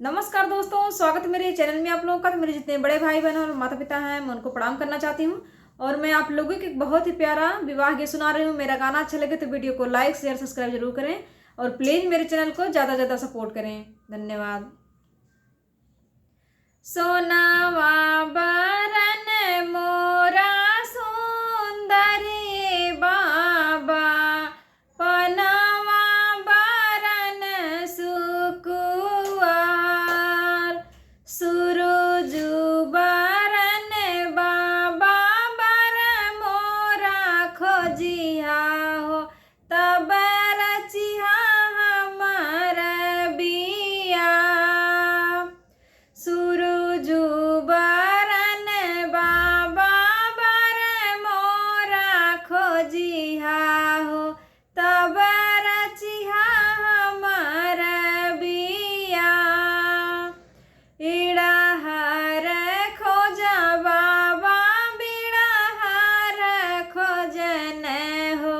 नमस्कार दोस्तों, स्वागत है मेरे चैनल में आप लोगों का। तो मेरे जितने बड़े भाई बहन और माता पिता हैं, मैं उनको प्रणाम करना चाहती हूँ। और मैं आप लोगों को एक बहुत ही प्यारा विवाह गीत सुना रही हूँ। मेरा गाना अच्छा लगे तो वीडियो को लाइक शेयर सब्सक्राइब जरूर करें और प्लीज़ मेरे चैनल को ज़्यादा से ज़्यादा सपोर्ट करें। धन्यवाद। सोनावा बरन मोरा सुंदरी बाबा, पनावा बरन सुकुआर, सुरुजु बरन बाबा बर मोरा खोजिया हो, तब रचिहा हमर बिया। सुरुजु बरन बाबा बर मोरा खोजिहा हो, तब रचिहा हमर बिया। इड़हर खोजा बाबा बिड़हर खोजन हो,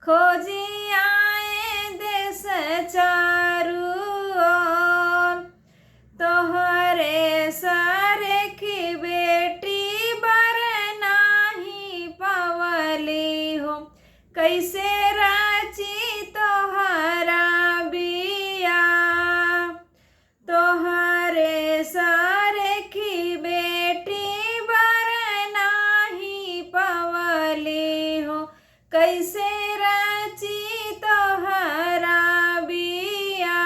खोजी आए देश चारू ओर। तोहरे सरेखी बेटी बर नाही पवली हो, कैसे राची तोहरा बिया। तोहरे सरेखी बेटी बर नाही पवली हो, कैसे राची तोहरा बिया।